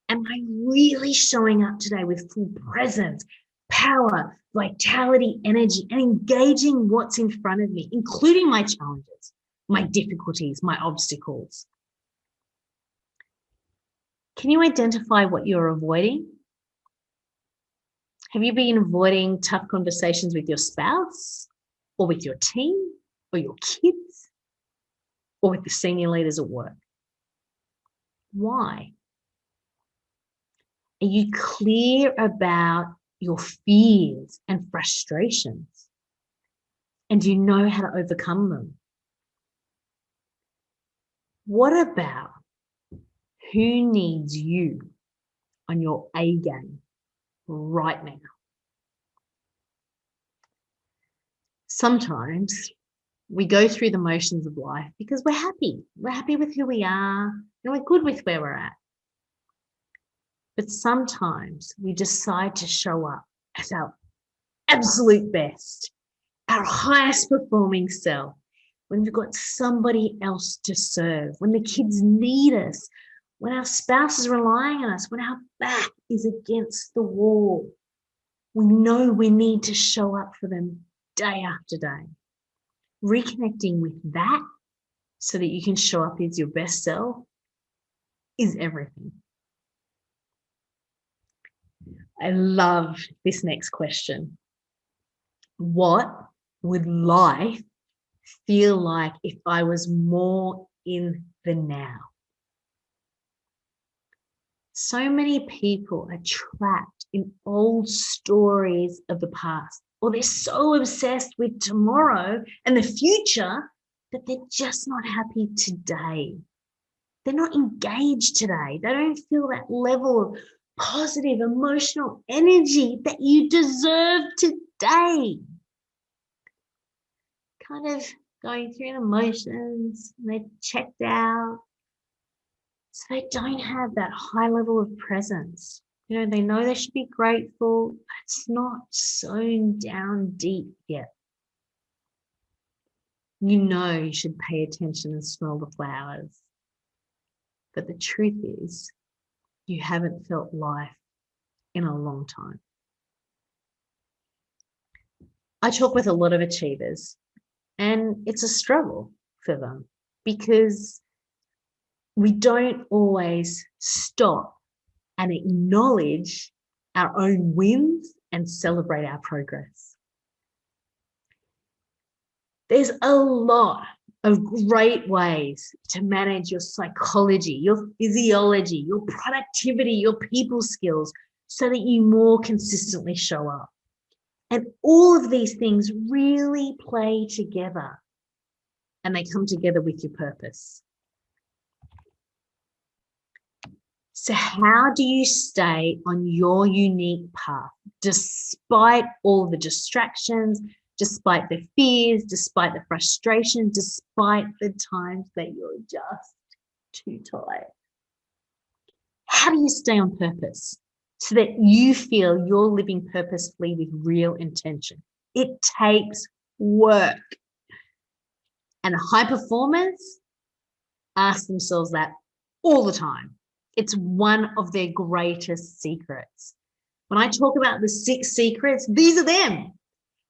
Am I really showing up today with full presence, power, vitality, energy, and engaging what's in front of me, including my challenges, my difficulties, my obstacles? Can you identify what you're avoiding? Have you been avoiding tough conversations with your spouse or with your team or your kids or with the senior leaders at work? Why? Are you clear about your fears and frustrations? And do you know how to overcome them? What about who needs you on your A game right now? Sometimes we go through the motions of life because we're happy. We're happy with who we are and we're good with where we're at. But sometimes we decide to show up as our absolute best, our highest performing self, when we've got somebody else to serve, when the kids need us, when our spouse is relying on us, when our back is against the wall. We know we need to show up for them day after day. Reconnecting with that so that you can show up as your best self is everything. I love this next question. What would life feel like if I was more in the now? So many people are trapped in old stories of the past, or they're so obsessed with tomorrow and the future that they're just not happy today. They're not engaged today. They don't feel that level of positive emotional energy that you deserve today. Kind of going through the motions, they're checked out. So they don't have that high level of presence. You know, they know they should be grateful, but it's not sewn down deep yet. You know you should pay attention and smell the flowers. But the truth is, you haven't felt life in a long time. I talk with a lot of achievers, and it's a struggle for them because we don't always stop and acknowledge our own wins and celebrate our progress. There's a lot of great ways to manage your psychology, your physiology, your productivity, your people skills, so that you more consistently show up. And all of these things really play together, and they come together with your purpose. So how do you stay on your unique path despite all the distractions, despite the fears, despite the frustration, despite the times that you're just too tired? How do you stay on purpose so that you feel you're living purposefully with real intention? It takes work. And high performers ask themselves that all the time. It's one of their greatest secrets. When I talk about the 6 secrets, these are them.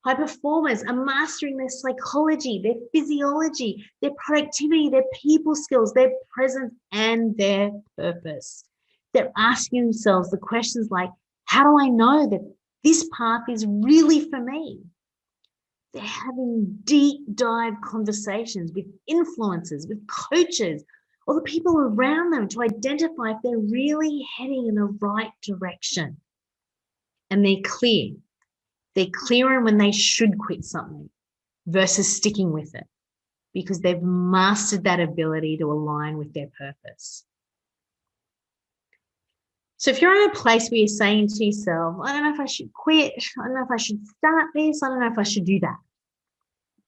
High performers are mastering their psychology, their physiology, their productivity, their people skills, their presence, and their purpose. They're asking themselves the questions like, how do I know that this path is really for me? They're having deep dive conversations with influencers, with coaches, or the people around them to identify if they're really heading in the right direction. And they're clear. They're clear on when they should quit something versus sticking with it, because they've mastered that ability to align with their purpose. So if you're in a place where you're saying to yourself, I don't know if I should quit, I don't know if I should start this, I don't know if I should do that,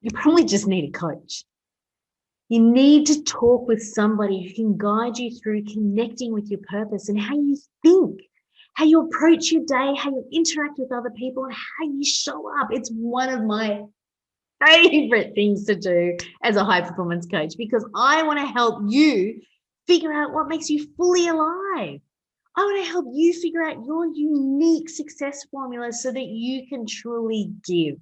you probably just need a coach. You need to talk with somebody who can guide you through connecting with your purpose and how you think, how you approach your day, how you interact with other people, and how you show up. It's one of my favorite things to do as a high performance coach, because I want to help you figure out what makes you fully alive. I want to help you figure out your unique success formula so that you can truly give.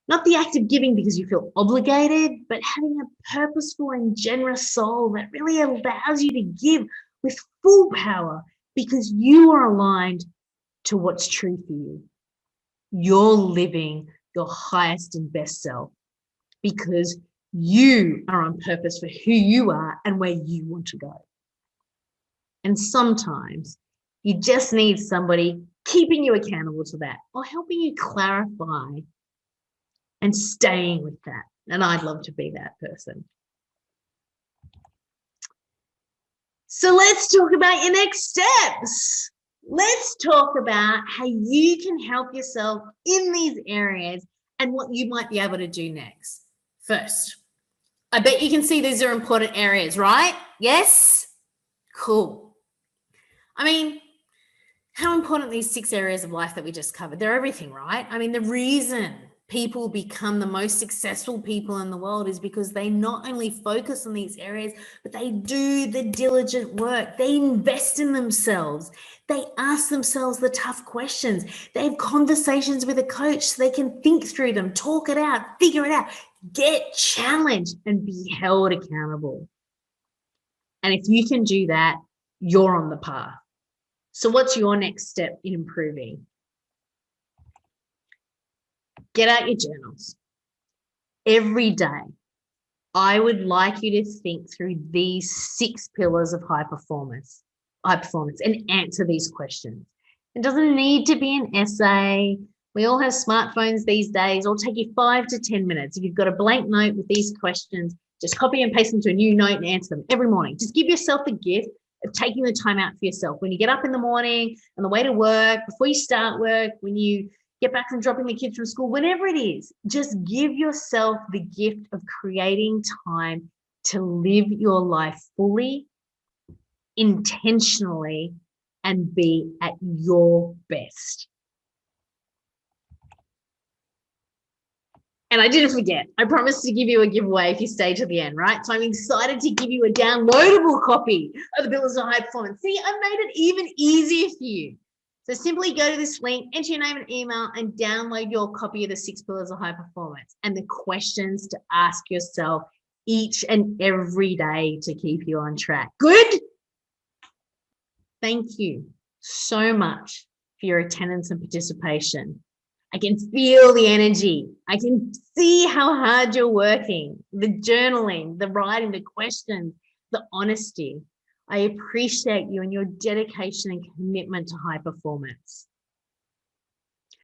Not the act of giving because you feel obligated, but having a purposeful and generous soul that really allows you to give with full power because you are aligned to what's true for you. You're living your highest and best self because you are on purpose for who you are and where you want to go. And sometimes you just need somebody keeping you accountable to that or helping you clarify and staying with that. And I'd love to be that person. So let's talk about your next steps. Let's talk about how you can help yourself in these areas and what you might be able to do next. First, I bet you can see these are important areas, right? Yes? Cool. I mean, how important these 6 areas of life that we just covered? They're everything, right? I mean, the reason people become the most successful people in the world is because they not only focus on these areas, but they do the diligent work. They invest in themselves. They ask themselves the tough questions. They have conversations with a coach so they can think through them, talk it out, figure it out, get challenged and be held accountable. And if you can do that, you're on the path. So what's your next step in improving? Get out your journals. Every day, I would like you to think through these 6 pillars of high performance, and answer these questions. It doesn't need to be an essay. We all have smartphones these days. It'll take you 5 to 10 minutes. If you've got a blank note with these questions, just copy and paste them to a new note and answer them every morning. Just give yourself the gift of taking the time out for yourself. When you get up in the morning, on the way to work, before you start work, when you get back from dropping the kids from school, whatever it is, just give yourself the gift of creating time to live your life fully, intentionally, and be at your best. And I didn't forget, I promised to give you a giveaway if you stay to the end, right? So I'm excited to give you a downloadable copy of the Pillars of High Performance. See, I made it even easier for you. So simply go to this link, enter your name and email, and download your copy of the 6 Pillars of High Performance and the questions to ask yourself each and every day to keep you on track. Good? Thank you so much for your attendance and participation. I can feel the energy. I can see how hard you're working, the journaling, the writing, the questions, the honesty. I appreciate you and your dedication and commitment to high performance.